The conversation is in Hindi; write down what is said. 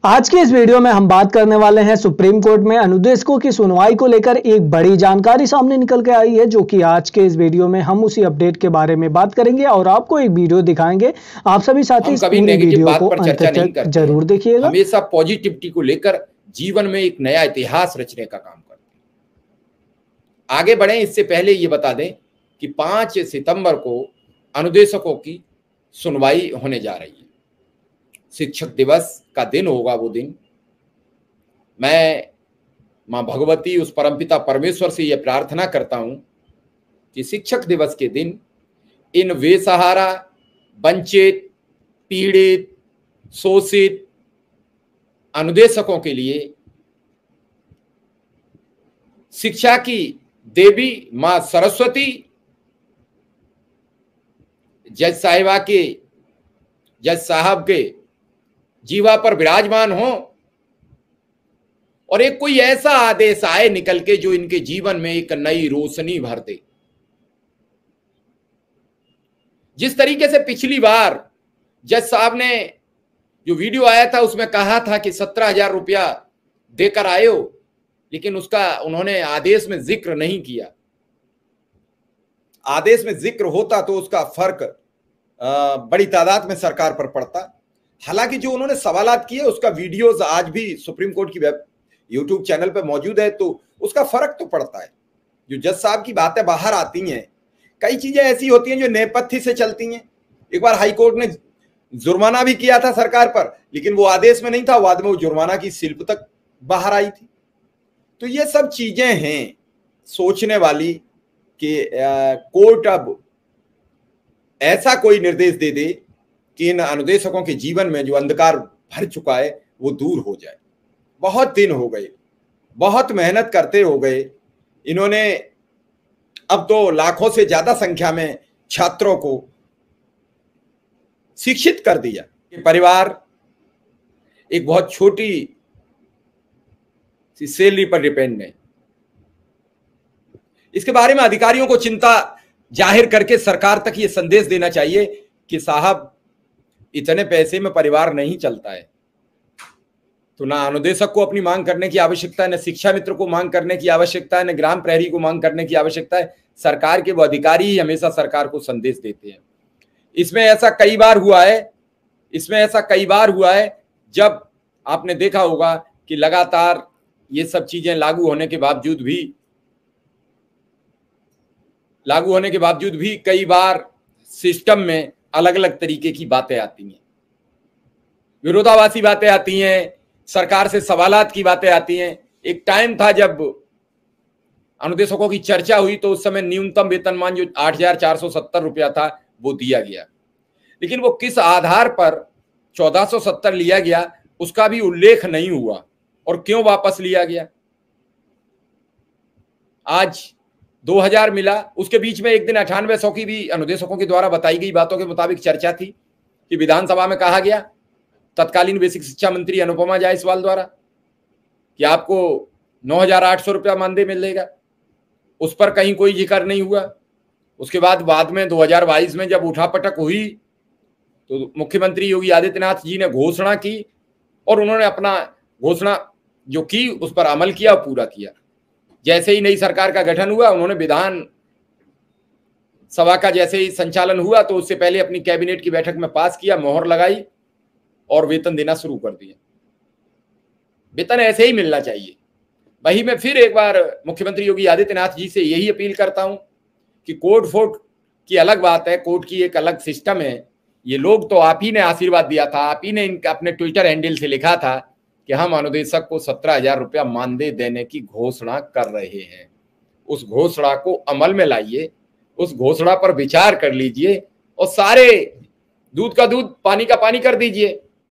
आज के इस वीडियो में हम बात करने वाले हैं सुप्रीम कोर्ट में अनुदेशकों की सुनवाई को लेकर एक बड़ी जानकारी सामने निकल के आई है, जो कि आज के इस वीडियो में हम उसी अपडेट के बारे में बात करेंगे और आपको एक वीडियो दिखाएंगे। आप सभी साथी इस पूरी वीडियो को अंत तक जरूर देखिएगा। हमेशा पॉजिटिविटी को लेकर जीवन में एक नया इतिहास रचने का काम करते हैं। आगे बढ़े इससे पहले ये बता दें कि 5 सितंबर को अनुदेशकों की सुनवाई होने जा रही है। शिक्षक दिवस का दिन होगा वो दिन। मैं मां भगवती उस परमपिता परमेश्वर से यह प्रार्थना करता हूं कि शिक्षक दिवस के दिन इन बेसहारा, वंचित, पीड़ित, शोषित अनुदेशकों के लिए शिक्षा की देवी मां सरस्वती जज साहब के जीवा पर विराजमान हो और एक कोई ऐसा आदेश आए निकल के जो इनके जीवन में एक नई रोशनी भर दे। जिस तरीके से पिछली बार जज साहब ने जो वीडियो आया था उसमें कहा था कि 17,000 रुपया देकर आए हो, लेकिन उसका उन्होंने आदेश में जिक्र नहीं किया। आदेश में जिक्र होता तो उसका फर्क बड़ी तादाद में सरकार पर पड़ता। हालांकि जो उन्होंने सवालात किए उसका वीडियोस आज भी सुप्रीम कोर्ट की वेब यूट्यूब चैनल पर मौजूद है, तो उसका फर्क तो पड़ता है। जो जज साहब की बातें बाहर आती हैं, कई चीजें ऐसी होती हैं जो नेपथ्य से चलती हैं। एक बार हाई कोर्ट ने जुर्माना भी किया था सरकार पर, लेकिन वो आदेश में नहीं था, बाद में वो जुर्माना की स्लिप तक बाहर आई थी। तो ये सब चीजें हैं सोचने वाली कि कोर्ट अब ऐसा कोई निर्देश दे दे कि इन अनुदेशकों के जीवन में जो अंधकार भर चुका है वो दूर हो जाए। बहुत दिन हो गए, बहुत मेहनत करते हो गए इन्होंने। अब तो लाखों से ज्यादा संख्या में छात्रों को शिक्षित कर दिया। परिवार एक बहुत छोटी सी सैलरी पर डिपेंड है। इसके बारे में अधिकारियों को चिंता जाहिर करके सरकार तक ये संदेश देना चाहिए कि साहब, इतने पैसे में परिवार नहीं चलता है। तो ना अनुदेशक को अपनी मांग करने की आवश्यकता है, न शिक्षा मित्र को मांग करने की आवश्यकता है, न ग्राम प्रहरी को मांग करने की आवश्यकता है। सरकार के वो अधिकारी ही हमेशा सरकार को संदेश देते हैं। इसमें ऐसा कई बार हुआ है जब आपने देखा होगा कि लगातार ये सब चीजें लागू होने के बावजूद भी कई बार सिस्टम में अलग अलग तरीके की बातें आती हैं, विरोधाभासी बातें आती हैं, सरकार से सवालात की बातें आती हैं। एक टाइम था जब अनुदेशकों की चर्चा हुई तो उस समय न्यूनतम वेतनमान जो 8,470 रुपया था वो दिया गया, लेकिन वो किस आधार पर 1,470 लिया गया उसका भी उल्लेख नहीं हुआ और क्यों वापस लिया गया। आज 2,000 मिला, उसके बीच में एक दिन 9800 की भी अनुदेशकों के द्वारा बताई गई बातों के मुताबिक चर्चा थी कि विधानसभा में कहा गया तत्कालीन बेसिक शिक्षा मंत्री अनुपमा जायसवाल द्वारा कि आपको 9,800 रुपया मानदेय मिलेगा। उस पर कहीं कोई जिक्र नहीं हुआ। उसके बाद में 2022 में जब उठापटक हुई तो मुख्यमंत्री योगी आदित्यनाथ जी ने घोषणा की और उन्होंने अपना घोषणा जो की उस पर अमल किया, पूरा किया। जैसे ही नई सरकार का गठन हुआ, उन्होंने विधान सभा का जैसे ही संचालन हुआ तो उससे पहले अपनी कैबिनेट की बैठक में पास किया, मोहर लगाई और वेतन देना शुरू कर दिया। वेतन ऐसे ही मिलना चाहिए। वही मैं फिर एक बार मुख्यमंत्री योगी आदित्यनाथ जी से यही अपील करता हूं कि कोर्ट फोर्ट की अलग बात है, कोर्ट की एक अलग सिस्टम है। ये लोग तो आप ही ने आशीर्वाद दिया था, आप ही ने अपने ट्विटर हैंडल से लिखा था कि हम अनुदेशक को 17,000 रुपया मानदेय देने की घोषणा कर रहे हैं। उस घोषणा को अमल में लाइए, उस घोषणा पर विचार कर लीजिए और सारे दूध का दूध पानी का पानी कर दीजिए।